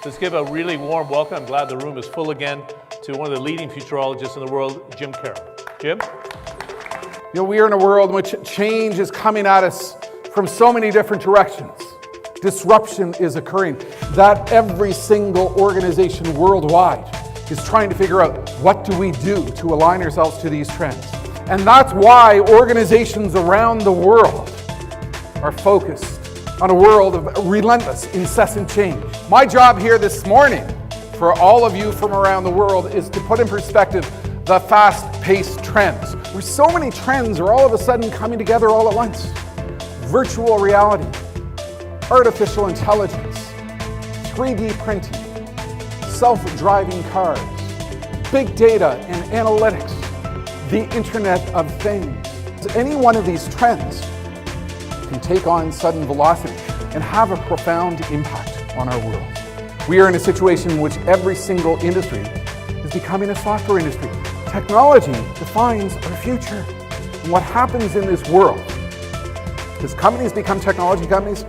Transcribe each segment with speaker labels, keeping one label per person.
Speaker 1: Let's give a really warm welcome. I'm glad the room is full again to one of the leading futurologists in the world, Jim Carroll. Jim?
Speaker 2: We are in a world in which change is coming at us from so many different directions. Disruption is occurring that every single organization worldwide is trying to figure out what do we do to align ourselves to these trends. And that's why organizations around the world are focused on a world of relentless, incessant change. My job here this morning for all of you from around the world is to put in perspective the fast-paced trends, where so many trends are all of a sudden coming together all at once. Virtual reality, artificial intelligence, 3D printing, self-driving cars, big data and analytics, the Internet of Things. Any one of these trends can take on sudden velocity and have a profound impact on our world. We are in a situation in which every single industry is becoming a software industry. Technology defines our future. And what happens in this world, as companies become technology companies,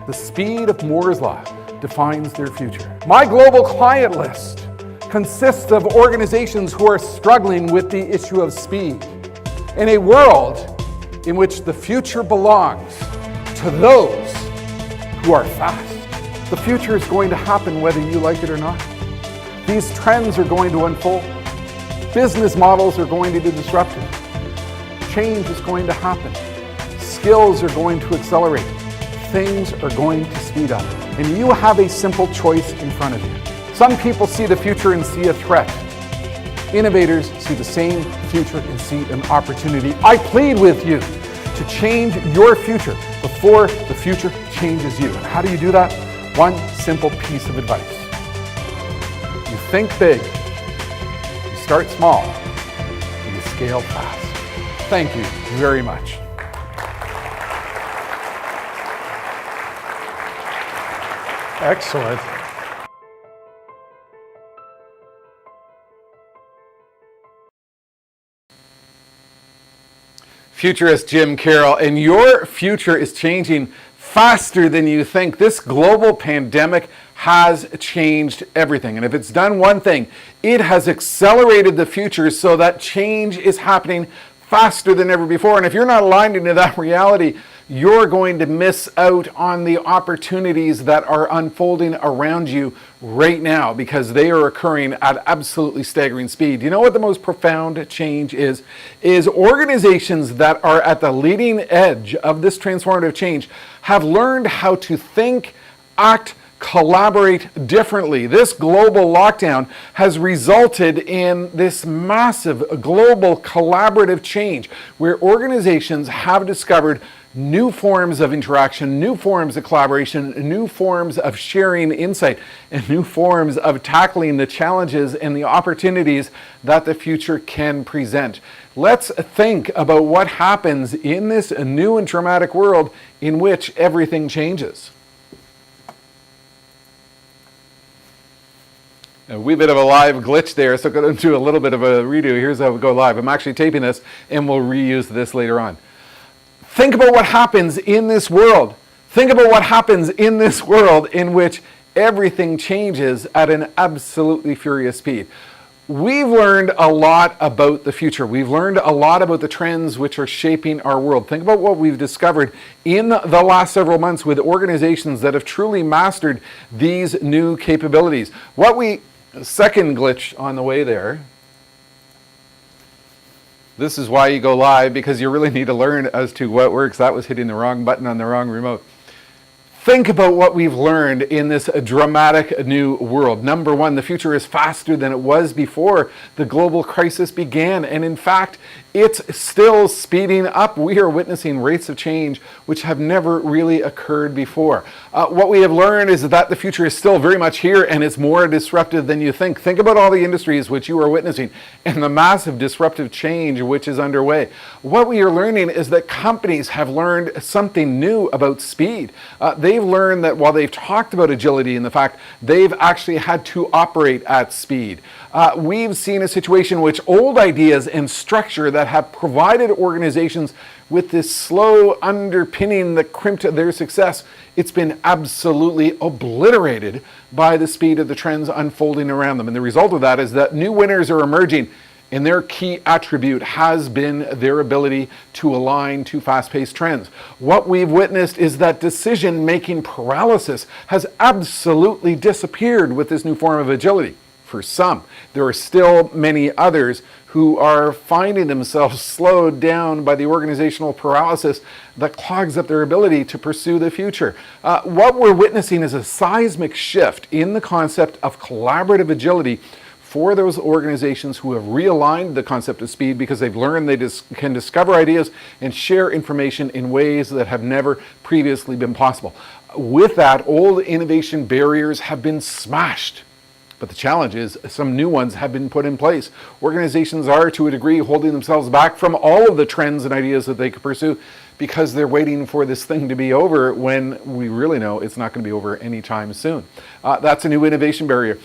Speaker 2: the speed of Moore's Law defines their future. My global client list consists of organizations who are struggling with the issue of speed. In a world in which the future belongs to those who are fast. The future is going to happen whether you like it or not. These trends are going to unfold. Business models are going to be disrupted. Change is going to happen. Skills are going to accelerate. Things are going to speed up. And you have a simple choice in front of you. Some people see the future and see a threat. Innovators see the same future and see an opportunity. I plead with you to change your future before the future changes you. And how do you do that? One simple piece of advice. You think big, you start small, and you scale fast. Thank you very much.
Speaker 1: Excellent.
Speaker 2: Futurist Jim Carroll, and your future is changing faster than you think. This global pandemic has changed everything. And if it's done one thing, it has accelerated the future so that change is happening faster than ever before. And if you're not aligned into that reality, you're going to miss out on the opportunities that are unfolding around you right now because they are occurring at absolutely staggering speed. You know what the most profound change is? Is organizations that are at the leading edge of this transformative change have learned how to think, act, collaborate differently. This global lockdown has resulted in this massive global collaborative change where organizations have discovered new forms of interaction, new forms of collaboration, new forms of sharing insight, and new forms of tackling the challenges and the opportunities that the future can present. Let's think about what happens in this new and dramatic world in which everything changes. A wee bit of a live glitch there, so I'm going to do a little bit of a redo. Here's how we go live. I'm actually taping this, and we'll reuse this later on. Think about what happens in this world. Think about what happens in this world in which everything changes at an absolutely furious speed. We've learned a lot about the future. We've learned a lot about the trends which are shaping our world. Think about what we've discovered in the last several months with organizations that have truly mastered these new capabilities. Second glitch on the way there. This is why you go live, because you really need to learn as to what works. That was hitting the wrong button on the wrong remote. Think about what we've learned in this dramatic new world. Number one, the future is faster than it was before the global crisis began. And in fact, it's still speeding up. We are witnessing rates of change which have never really occurred before. What we have learned is that the future is still very much here and it's more disruptive than you think. Think about all the industries which you are witnessing and the massive disruptive change which is underway. What we are learning is that companies have learned something new about speed. They've learned that while they've talked about agility and the fact they've actually had to operate at speed. We've seen a situation in which old ideas and structure that have provided organizations with this slow underpinning that crimped their success, it's been absolutely obliterated by the speed of the trends unfolding around them. And the result of that is that new winners are emerging, and their key attribute has been their ability to align to fast-paced trends. What we've witnessed is that decision-making paralysis has absolutely disappeared with this new form of agility. For some, there are still many others who are finding themselves slowed down by the organizational paralysis that clogs up their ability to pursue the future. What we're witnessing is a seismic shift in the concept of collaborative agility for those organizations who have realigned the concept of speed because they've learned they can discover ideas and share information in ways that have never previously been possible. With that, old innovation barriers have been smashed. But the challenge is some new ones have been put in place. Organizations are, to a degree, holding themselves back from all of the trends and ideas that they could pursue because they're waiting for this thing to be over when we really know it's not going to be over anytime soon. That's a new innovation barrier.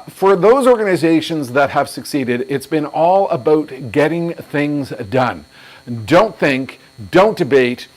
Speaker 2: For those organizations that have succeeded, it's been all about getting things done. Don't think, don't debate,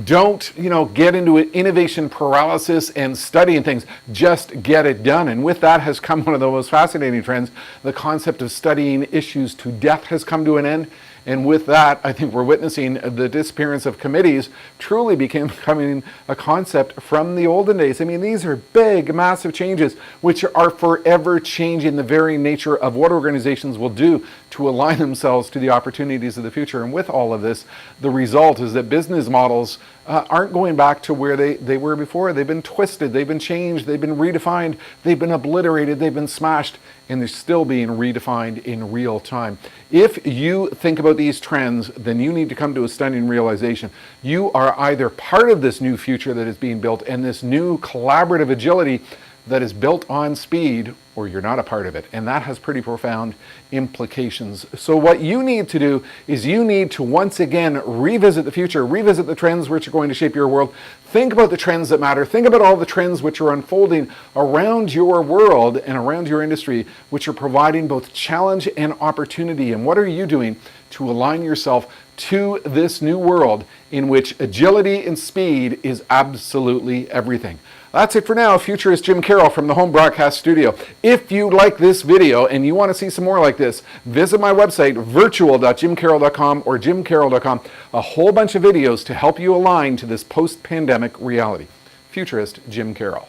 Speaker 2: don't get into innovation paralysis and studying things. Just get it done. And with that has come one of the most fascinating trends. The concept of studying issues to death has come to an end. And with that, I think we're witnessing the disappearance of committees truly becoming a concept from the olden days. I mean, these are big, massive changes which are forever changing the very nature of what organizations will do to align themselves to the opportunities of the future. And with all of this, the result is that business models aren't going back to where they were before. They've been twisted, they've been changed, they've been redefined, they've been obliterated, they've been smashed, and they're still being redefined in real time. If you think about these trends, then you need to come to a stunning realization. You are either part of this new future that is being built and this new collaborative agility that is built on speed, or you're not a part of it. And that has pretty profound implications. So what you need to do is you need to once again revisit the future, revisit the trends which are going to shape your world. Think about the trends that matter. Think about all the trends which are unfolding around your world and around your industry, which are providing both challenge and opportunity. And what are you doing to align yourself to this new world in which agility and speed is absolutely everything? That's it for now. Futurist Jim Carroll from the Home Broadcast Studio. If you like this video and you want to see some more like this, visit my website, virtual.jimcarroll.com or jimcarroll.com. A whole bunch of videos to help you align to this post-pandemic reality. Futurist Jim Carroll.